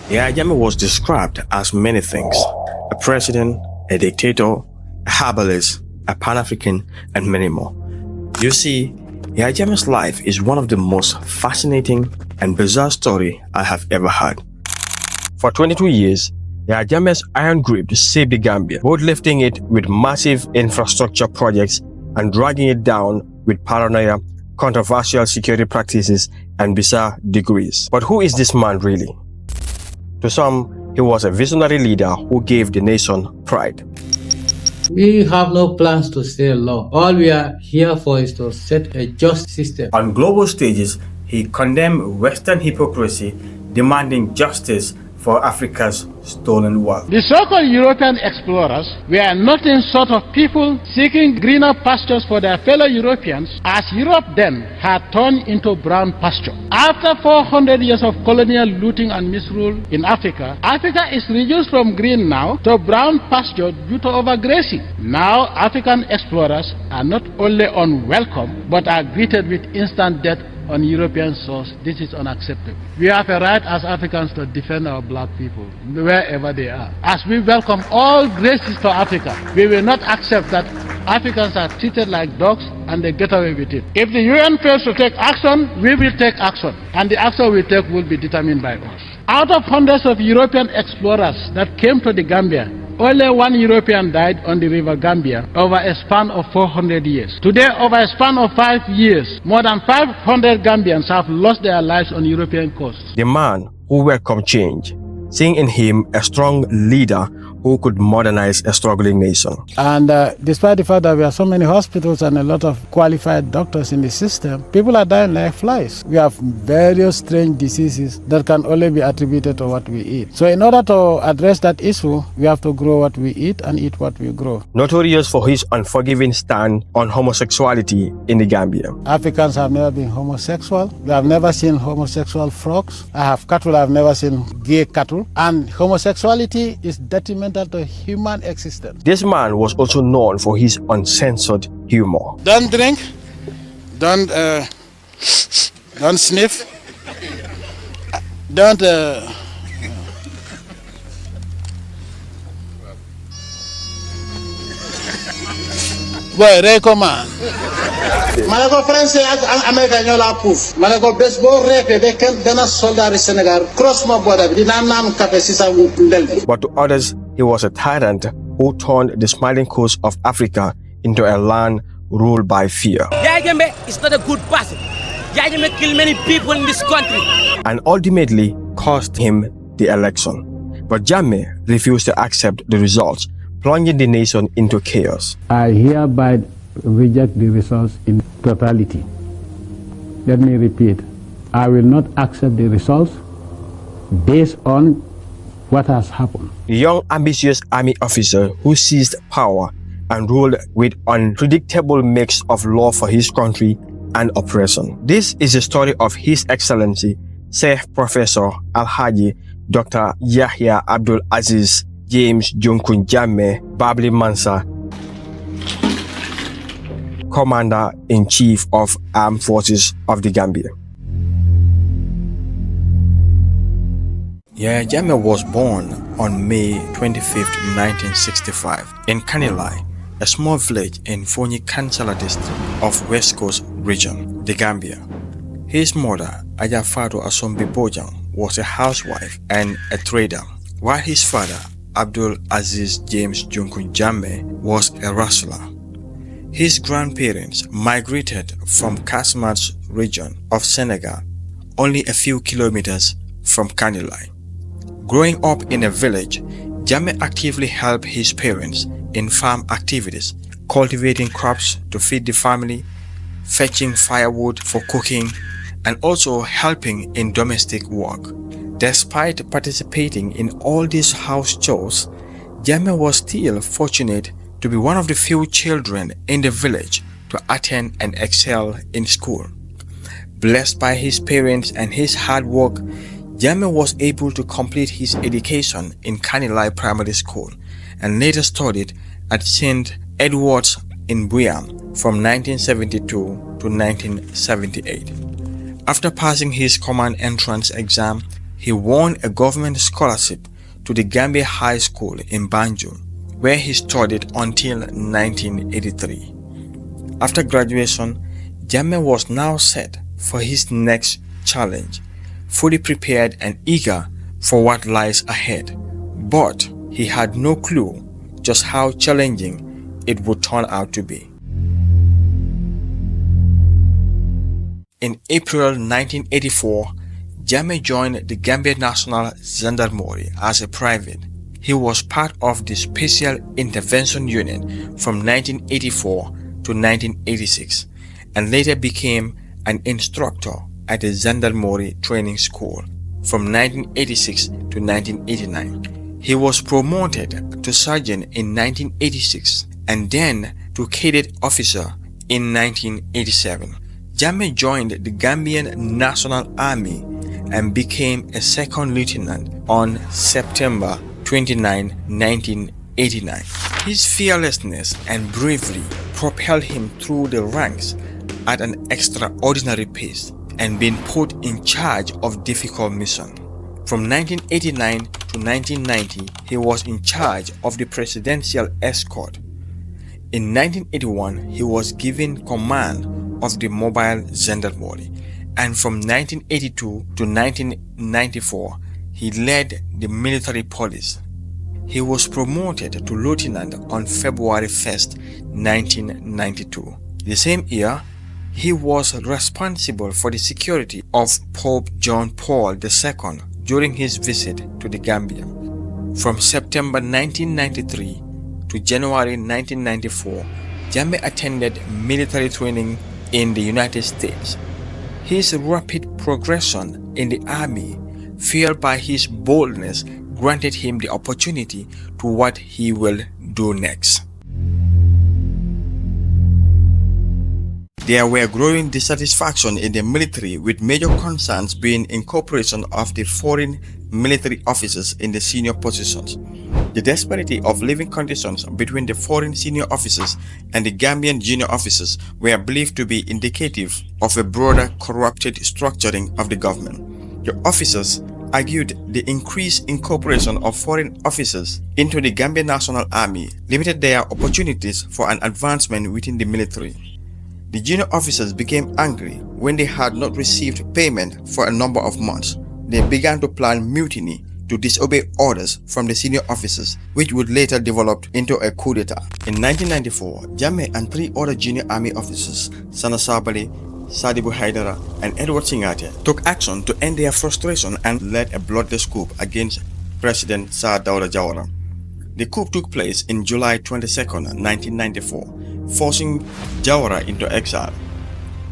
Yahya Jammeh was described as many things: a president, a dictator, a herbalist, a Pan-African, and many more. You see, Yahya Jammeh's life is one of the most fascinating and bizarre stories I have ever heard. For 22 years, Yahya Jammeh's iron grip saved the Gambia, both lifting it with massive infrastructure projects and dragging it down with paranoia, controversial security practices, and bizarre degrees. But who is this man really? To some, he was a visionary leader who gave the nation pride. We have no plans to stay long. All we are here for is to set a just system. On global stages, he condemned Western hypocrisy, demanding justice for Africa's stolen wealth. The so-called European explorers were nothing short of people seeking greener pastures for their fellow Europeans, as Europe then had turned into brown pasture. After 400 years of colonial looting and misrule in Africa, Africa is reduced from green now to brown pasture due to overgrazing. Now, African explorers are not only unwelcome, but are greeted with instant death on European source. This is unacceptable. We have a right as Africans to defend our black people wherever they are. As we welcome all graces to Africa, we will not accept that Africans are treated like dogs and they get away with it. If the UN fails to take action, we will take action, and the action we take will be determined by us. Out of hundreds of European explorers that came to the Gambia, only one European died on the river Gambia over a span of 400 years. Today, over a span of 5 years, more than 500 Gambians have lost their lives on European coasts. The man who welcomed change, seeing in him a strong leader who could modernize a struggling nation. And despite the fact that we have so many hospitals and a lot of qualified doctors in the system, people are dying like flies. We have various strange diseases that can only be attributed to what we eat. So in order to address that issue, we have to grow what we eat and eat what we grow. Notorious for his unforgiving stand on homosexuality in the Gambia. Africans have never been homosexual. We have never seen homosexual frogs. I have cattle, I have never seen gay cattle. And homosexuality is detrimental to human existence. This man was also known for his uncensored humor. Don't drink, don't sniff, don't boy, recommend. Malago français ak America ñoo la pouf. Malago bes bo repe be ken dana soldat du Senegal cross ma border bi dina nan café ci sa ndel. But to others, he was a tyrant who turned the smiling coast of Africa into a land ruled by fear. Yahya Jammeh is not a good person. Yahya Jammeh killed many people in this country. And ultimately cost him the election. But Jammeh refused to accept the results, plunging the nation into chaos. I hereby reject the results in totality. Let me repeat, I will not accept the results based on what has happened. The young, ambitious army officer who seized power and ruled with unpredictable mix of law for his country and oppression. This is the story of His Excellency, Sheikh Professor Alhaji Dr. Yahya Abdul Aziz James Junkun Jammeh Babli Mansa, Commander-in-Chief of Armed Forces of the Gambia. Yahya Jammeh was born on May 25, 1965 in Kanilai, a small village in Fonyi Kansala district of West Coast region, the Gambia. His mother, Ajafado Asombi Bojang, was a housewife and a trader, while his father, Abdul Aziz James Junkun Jammeh, was a wrestler. His grandparents migrated from Casamance region of Senegal, only a few kilometers from Kanilai. Growing up in a village, Jammeh actively helped his parents in farm activities, cultivating crops to feed the family, fetching firewood for cooking, and also helping in domestic work. Despite participating in all these house chores, Jammeh was still fortunate to be one of the few children in the village to attend and excel in school. Blessed by his parents and his hard work, Jammeh was able to complete his education in Kanilai Primary School and later studied at St. Edward's in Buam from 1972 to 1978. After passing his command entrance exam, he won a government scholarship to the Gambia High School in Banjul, where he studied until 1983. After graduation, Jammeh was now set for his next challenge, fully prepared and eager for what lies ahead. But he had no clue just how challenging it would turn out to be. In April 1984, Jammeh joined the Gambia National Gendarmerie as a private. He was part of the Special Intervention Unit from 1984 to 1986 and later became an instructor at the Gendarmerie Training School from 1986 to 1989. He was promoted to sergeant in 1986 and then to cadet officer in 1987. Jammeh joined the Gambian National Army and became a second lieutenant on September 29, 1989. His fearlessness and bravery propelled him through the ranks at an extraordinary pace and being put in charge of difficult missions. From 1989 to 1990, he was in charge of the presidential escort. In 1981, he was given command of the mobile gendarmerie, and from 1982 to 1994, he led the military police. He was promoted to lieutenant on February 1st, 1992. The same year, he was responsible for the security of Pope John Paul II during his visit to the Gambia. From September 1993 to January 1994, Jammeh attended military training in the United States. His rapid progression in the army, fueled by his boldness, granted him the opportunity to what he will do next. There were growing dissatisfaction in the military, with major concerns being incorporation of the foreign military officers in the senior positions. The disparity of living conditions between the foreign senior officers and the Gambian junior officers were believed to be indicative of a broader corrupted structuring of the government. The officers argued the increased incorporation of foreign officers into the Gambian National Army limited their opportunities for an advancement within the military. The junior officers became angry when they had not received payment for a number of months. They began to plan mutiny to disobey orders from the senior officers, which would later develop into a coup d'etat. In 1994, Jammeh and 3 other junior army officers, Sana Sabali, Sadibu Haidara, and Edward Singate, took action to end their frustration and led a bloodless coup against President Sir Dawda Jawara. The coup took place in July 22, 1994, forcing Jawara into exile.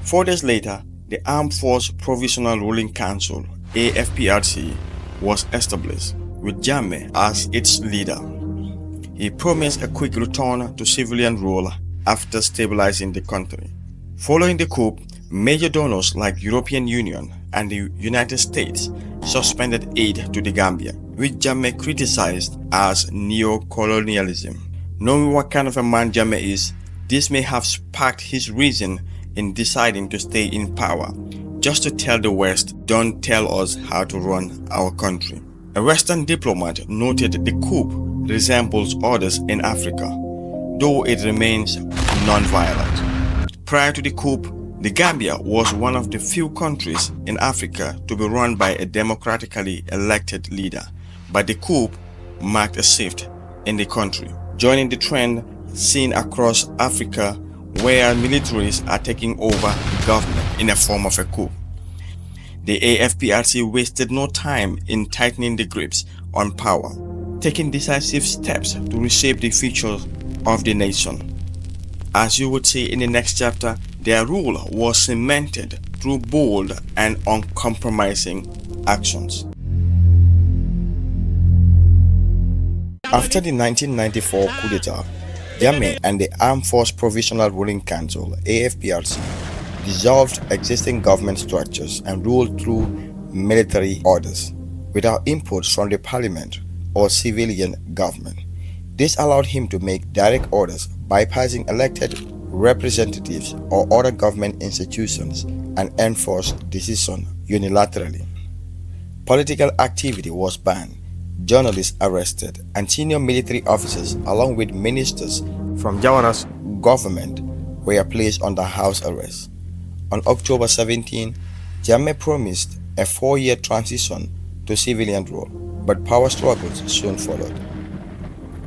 4 days later, the Armed Force Provisional Ruling Council, AFPRC, was established, with Jammeh as its leader. He promised a quick return to civilian rule after stabilizing the country. Following the coup, major donors like European Union and the United States suspended aid to the Gambia, which Jammeh criticized as neo-colonialism. Knowing what kind of a man Jammeh is, this may have sparked his reason in deciding to stay in power, just to tell the West, don't tell us how to run our country. A Western diplomat noted the coup resembles others in Africa, though it remains non-violent. Prior to the coup, the Gambia was one of the few countries in Africa to be run by a democratically elected leader, but the coup marked a shift in the country, joining the trend seen across Africa where militaries are taking over the government in a form of a coup. The AFPRC wasted no time in tightening the grips on power, taking decisive steps to reshape the future of the nation. As you would see in the next chapter, their rule was cemented through bold and uncompromising actions. After the 1994 coup d'etat, Jammeh and the Armed Force Provisional Ruling Council, AFPRC, dissolved existing government structures and ruled through military orders, without inputs from the parliament or civilian government. This allowed him to make direct orders, bypassing elected representatives or other government institutions, and enforce decisions unilaterally. Political activity was banned, journalists arrested, and senior military officers, along with ministers from Jawara's government, were placed under house arrest. On October 17, Jammeh promised a 4-year transition to civilian rule, but power struggles soon followed.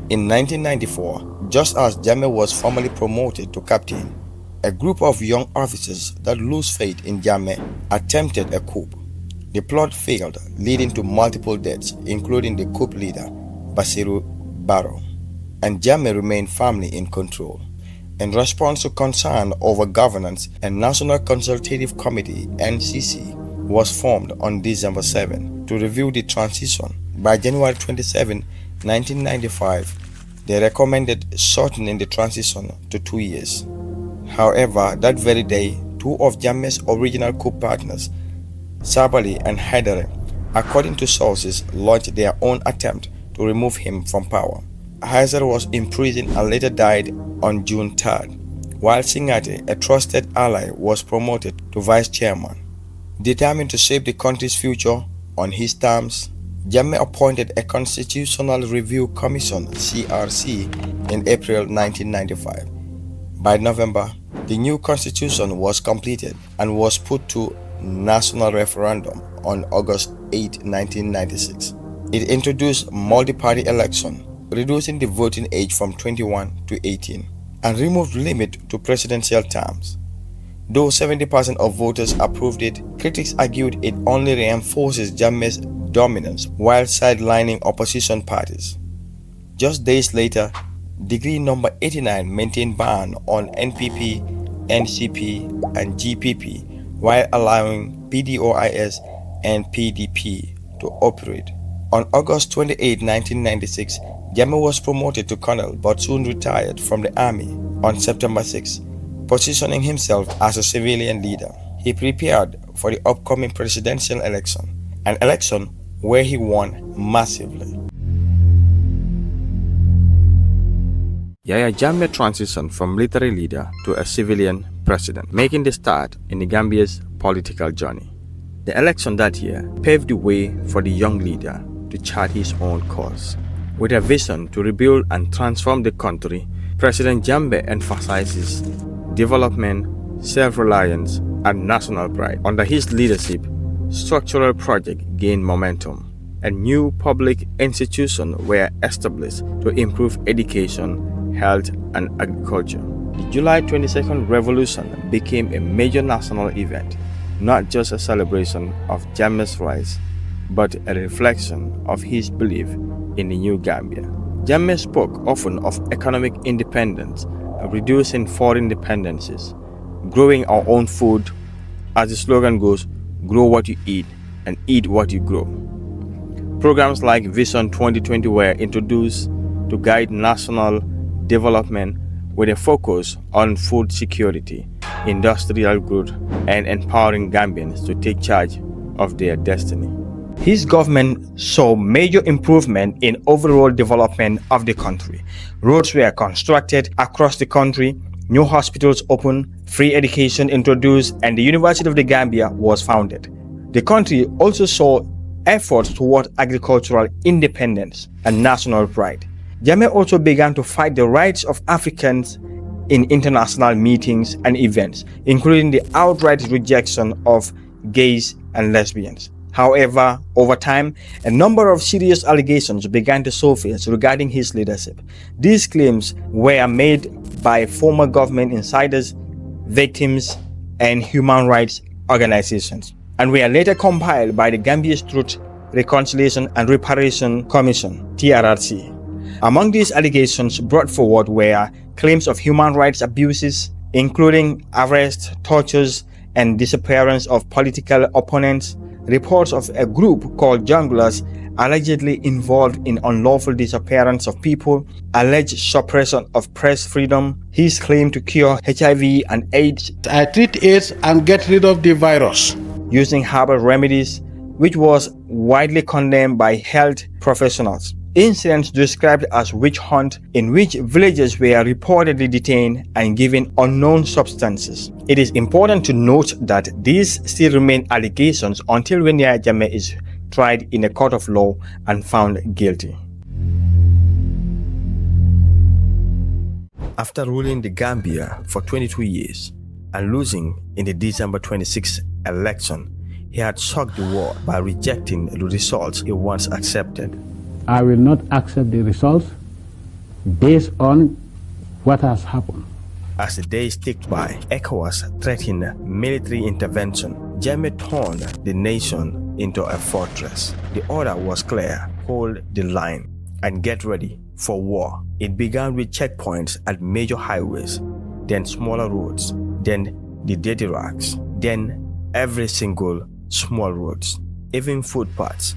In 1994, just as Jammeh was formally promoted to captain, a group of young officers that lose faith in Jammeh attempted a coup. The plot failed, leading to multiple deaths, including the coup leader, Basiru Barrow, and Jammeh remained firmly in control. In response to concern over governance, a National Consultative Committee (NCC) was formed on December 7 to review the transition. By January 27, 1995, they recommended shortening the transition to 2 years. However, that very day, two of Jammeh's original coup partners, Sabali and Haidare, according to sources, launched their own attempt to remove him from power. Haidare was imprisoned and later died on June 3rd, while Singate, a trusted ally, was promoted to vice chairman. Determined to shape the country's future on his terms, Jammeh appointed a Constitutional Review Commission (CRC) in April 1995. By November, the new constitution was completed and was put to national referendum on August 8, 1996. It introduced multi-party election, reducing the voting age from 21 to 18, and removed limit to presidential terms. Though 70% of voters approved it, critics argued it only reinforces Jammeh's dominance while sidelining opposition parties. Just days later, Decree number 89 maintained ban on NPP, NCP, and GPP while allowing PDOIS and PDP to operate. On August 28, 1996, Jammeh was promoted to colonel but soon retired from the army on September 6, positioning himself as a civilian leader. He prepared for the upcoming presidential election, an election where he won massively. Yahya Jammeh transitioned from military leader to a civilian president, making the start in the Gambia's political journey. The election that year paved the way for the young leader to chart his own course. With a vision to rebuild and transform the country, President Jammeh emphasizes development, self-reliance, and national pride. Under his leadership, structural projects gained momentum, and new public institutions were established to improve education, health, and agriculture. The July 22nd revolution became a major national event, not just a celebration of Jammeh's rise, but a reflection of his belief in the new Gambia. Jammeh spoke often of economic independence, reducing foreign dependencies, growing our own food. As the slogan goes, grow what you eat and eat what you grow. Programs like Vision 2020 were introduced to guide national development with a focus on food security, industrial growth, and empowering Gambians to take charge of their destiny. His government saw major improvement in overall development of the country. Roads were constructed across the country, new hospitals opened, free education introduced, and the University of the Gambia was founded. The country also saw efforts toward agricultural independence and national pride. Jammeh also began to fight the rights of Africans in international meetings and events, including the outright rejection of gays and lesbians. However, over time, a number of serious allegations began to surface regarding his leadership. These claims were made by former government insiders, victims, and human rights organizations, and were later compiled by the Gambia's Truth, Reconciliation and Reparation Commission, TRRC. Among these allegations brought forward were claims of human rights abuses, including arrests, tortures, and disappearance of political opponents, reports of a group called junglers allegedly involved in unlawful disappearance of people, alleged suppression of press freedom, his claim to cure HIV and AIDS. I treat AIDS and get rid of the virus Using herbal remedies, which was widely condemned by health professionals. Incidents described as witch hunt, in which villagers were reportedly detained and given unknown substances. It is important to note that these still remain allegations until when Yahya Jammeh is tried in a court of law and found guilty. After ruling the Gambia for 22 years and losing in the December 26 election, he had shocked the world by rejecting the results he once accepted. I will not accept the results based on what has happened. As the days ticked by, ECOWAS threatened military intervention. Jammeh turned the nation into a fortress. The order was clear: hold the line and get ready for war. It began with checkpoints at major highways, then smaller roads, then the dirty racks, then every single small roads, even footpaths.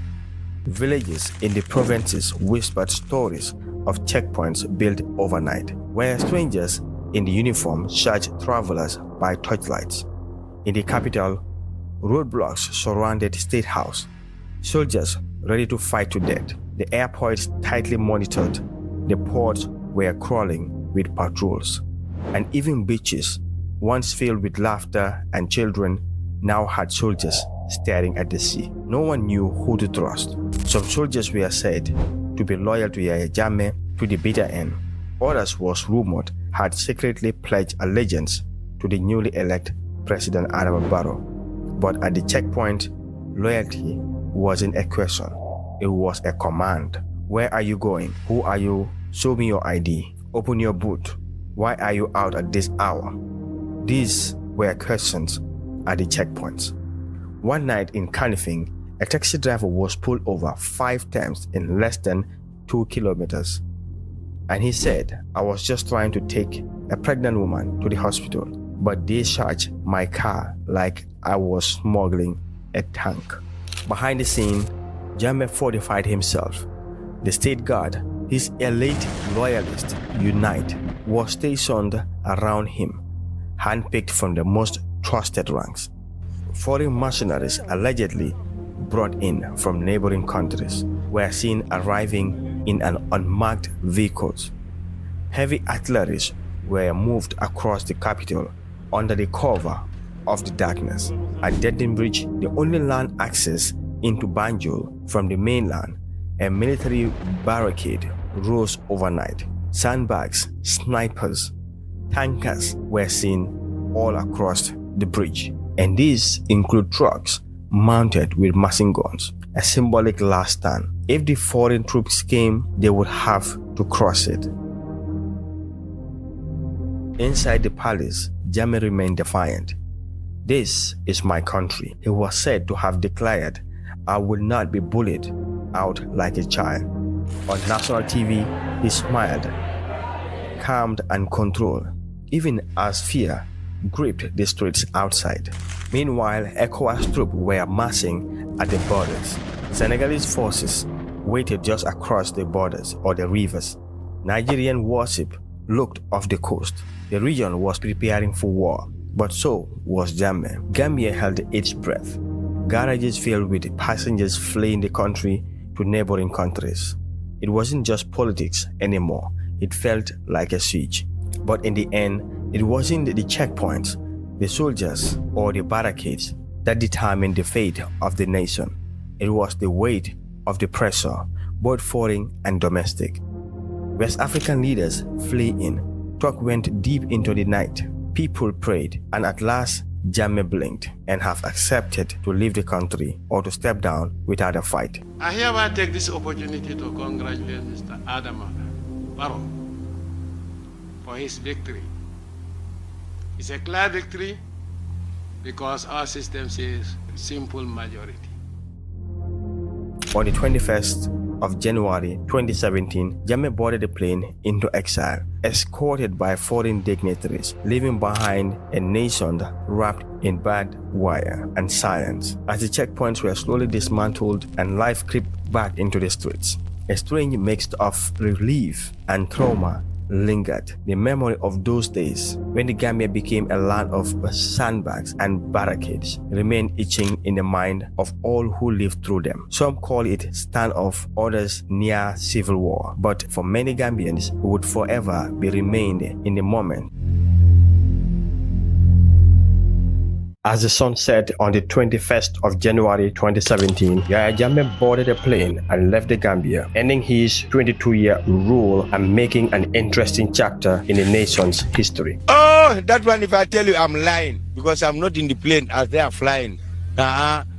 Villages in the provinces whispered stories of checkpoints built overnight, where strangers in the uniform searched travelers by torchlights. In the capital, roadblocks surrounded State House, soldiers ready to fight to death. The airports tightly monitored, the ports were crawling with patrols, and even beaches, once filled with laughter and children, now had soldiers staring at the sea. No one knew who to trust. Some soldiers were said to be loyal to Yahya Jammeh to the bitter end. Others, was rumored, had secretly pledged allegiance to the newly elected President Adama Barrow. But at the checkpoint, loyalty wasn't a question, it was a command. Where are you going? Who are you? Show me your ID. Open your boot. Why are you out at this hour? These were questions at the checkpoints. One night in Kanifing, a taxi driver was pulled over 5 times in less than 2 kilometers. And he said, "I was just trying to take a pregnant woman to the hospital, but they searched my car like I was smuggling a tank." Behind the scene, Jammeh fortified himself. The state guard, his elite loyalists unite, was stationed around him, handpicked from the most trusted ranks. Foreign mercenaries allegedly brought in from neighboring countries were seen arriving in an unmarked vehicles. Heavy artillery were moved across the capital under the cover of the darkness. At Deadden Bridge, the only land access into Banjul from the mainland, a military barricade rose overnight. Sandbags, snipers, tankers were seen all across the bridge, and these include trucks mounted with machine guns, a symbolic last stand. If the foreign troops came, they would have to cross it. Inside the palace, Jammeh remained defiant. "This is my country," he was said to have declared. "I will not be bullied out like a child." On national TV, he smiled, calmed and controlled, even as fear gripped the streets outside. Meanwhile, ECOWAS troops were massing at the borders. Senegalese forces waited just across the borders or the rivers. Nigerian warship looked off the coast. The region was preparing for war, but so was Jammeh. Gambia held its breath. Garages filled with passengers fleeing the country to neighboring countries. It wasn't just politics anymore. It felt like a siege. But in the end, it wasn't the checkpoints, the soldiers, or the barricades that determined the fate of the nation. It was the weight of the pressure, both foreign and domestic. West African leaders flee in. Talk went deep into the night. People prayed, and at last, Jammeh blinked and have accepted to leave the country or to step down without a fight. I hereby take this opportunity to congratulate Mr. Adama Barrow for his victory. It's a clear victory because our system says simple majority. On the 21st of January 2017, Jammeh boarded a plane into exile, escorted by foreign dignitaries, leaving behind a nation wrapped in barbed wire and silence. As the checkpoints were slowly dismantled and life crept back into the streets, a strange mix of relief and trauma lingered. The memory of those days when the Gambia became a land of sandbags and barricades remained itching in the mind of all who lived through them. Some call it standoff, others near civil war, but for many Gambians, it would forever be remained in the moment As the sun set on the 21st of January 2017, Yahya Jammeh boarded a plane and left the Gambia, ending his 22-year rule and making an interesting chapter in the nation's history. Oh, that one, if I tell you, I'm lying, because I'm not in the plane as they are flying.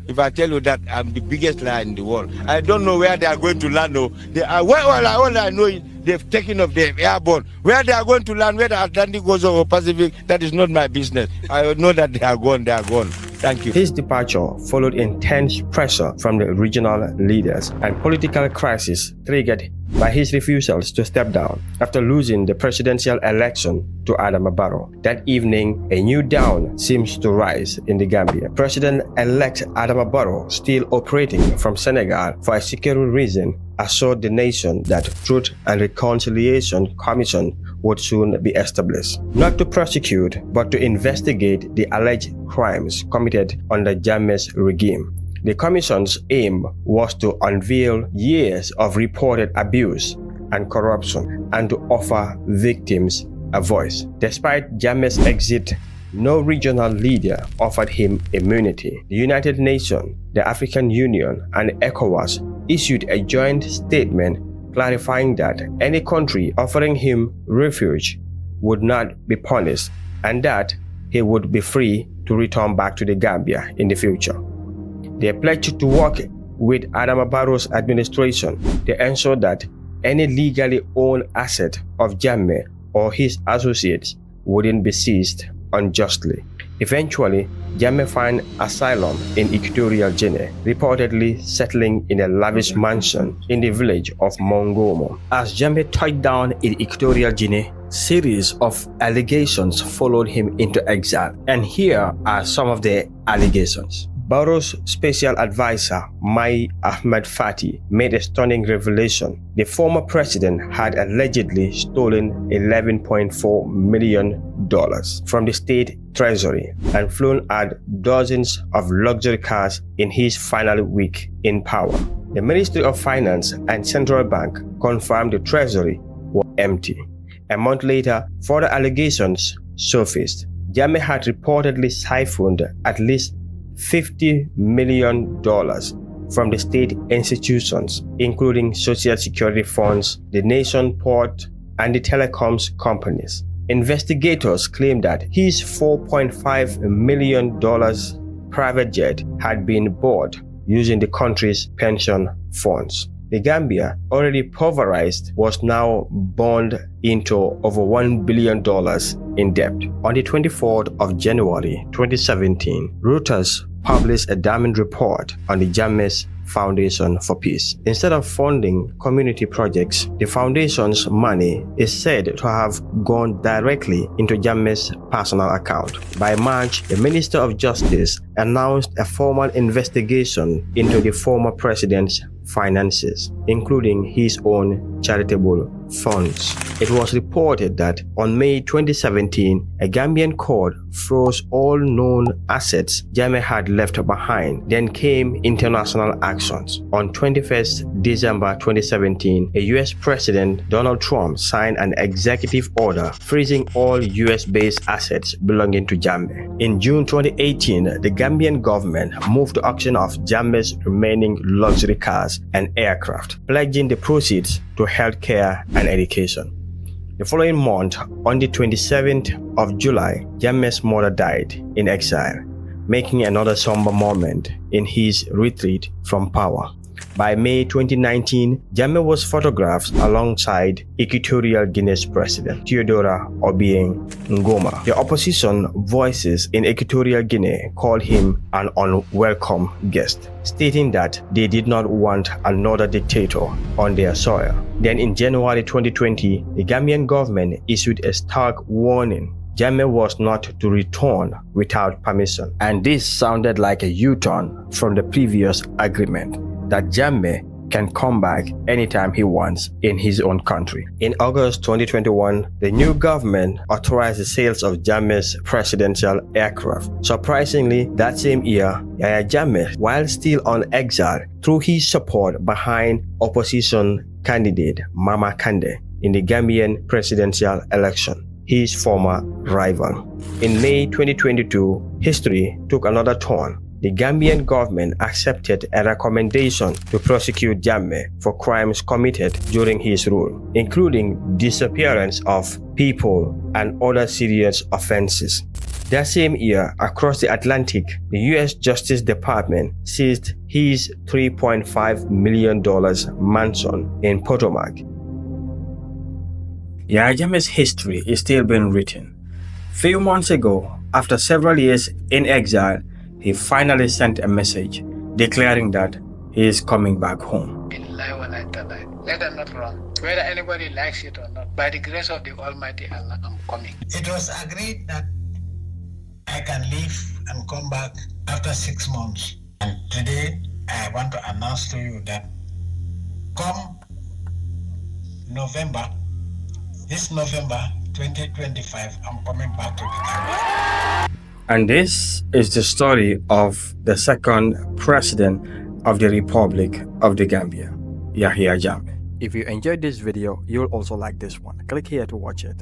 If I tell you that, I'm the biggest liar in the world. I don't know where they are going to land. All I know is they've taken off, they're airborne. Where they are going to land, where the Atlantic goes over Pacific, that is not my business. I know that they are gone. Thank you. His departure followed intense pressure from the regional leaders and political crisis triggered by his refusals to step down after losing the presidential election to Adama Barrow. That evening, a new dawn seems to rise in the Gambia. President-elect Adama Barrow, still operating from Senegal for a security reason, assured the nation that Truth and Reconciliation Commission would soon be established, not to prosecute but to investigate the alleged crimes committed under Jammeh's regime. The commission's aim was to unveil years of reported abuse and corruption and to offer victims a voice. Despite Jammeh's exit, no regional leader offered him immunity. The United Nations, the African Union, and ECOWAS issued a joint statement clarifying that any country offering him refuge would not be punished and that he would be free to return back to the Gambia in the future. They pledged to work with Adama Barrow's administration to ensure that any legally owned asset of Jammeh or his associates wouldn't be seized unjustly. Eventually, Jammeh found asylum in Equatorial Guinea, reportedly settling in a lavish mansion in the village of Mongomo. As Jammeh touched down in Equatorial Guinea, series of allegations followed him into exile, and here are some of the allegations. Barrow's special advisor, Mai Ahmed Fati, made a stunning revelation. The former president had allegedly stolen $11.4 million from the state treasury and flown out dozens of luxury cars in his final week in power. The Ministry of Finance and Central Bank confirmed the treasury was empty. A month later, further allegations surfaced. Jammeh had reportedly siphoned at least $50 million from the state institutions, including Social Security funds, the nation port, and the telecoms companies. Investigators claim that his $4.5 million private jet had been bought using the country's pension funds. The Gambia, already pulverized, was now bound into over $1 billion in debt. On the 24th of January 2017, Reuters published a damning report on the Jammeh's Foundation for Peace. Instead of funding community projects, the foundation's money is said to have gone directly into Jammeh's personal account. By March, the Minister of Justice announced a formal investigation into the former president's finances, including his own charitable funds. It was reported that on May 2017, a Gambian court froze all known assets Jammeh had left behind. Then came international actions. On 21st December 2017, a US President Donald Trump signed an executive order freezing all US-based assets belonging to Jammeh. In June 2018, the Gambian government moved to auction off Jammeh's remaining luxury cars and aircraft, pledging the proceeds to healthcare and education. The following month, on the 27th of July, Jammeh's mother died in exile, making another somber moment in his retreat from power. By May 2019, Jammeh was photographed alongside Equatorial Guinea's president, Theodora Obiang Nguema. The opposition voices in Equatorial Guinea called him an unwelcome guest, stating that they did not want another dictator on their soil. Then in January 2020, the Gambian government issued a stark warning. Jammeh was not to return without permission, and this sounded like a U-turn from the previous agreement that Jammeh can come back anytime he wants in his own country. In August 2021, the new government authorized the sales of Jammeh's presidential aircraft. Surprisingly, that same year, Yahya Jammeh, while still on exile, threw his support behind opposition candidate Mama Kandeh in the Gambian presidential election. his former rival. In May 2022, history took another turn. The Gambian government accepted a recommendation to prosecute Jammeh for crimes committed during his rule, including disappearance of people and other serious offenses. That same year, across the Atlantic, the U.S. Justice Department seized his $3.5 million mansion in Potomac. Yahya Jammeh's history is still being written. Few months ago, after several years in exile, he finally sent a message declaring that he is coming back home. Let them not run. Whether anybody likes it or not, by the grace of the Almighty Allah, I'm coming. It was agreed that I can leave and come back after 6 months. And today, I want to announce to you that come November, this November 2025, I'm coming back to the Gambia. And this is the story of the second president of the Republic of the Gambia, Yahya Jammeh. If you enjoyed this video, you'll also like this one. Click here to watch it.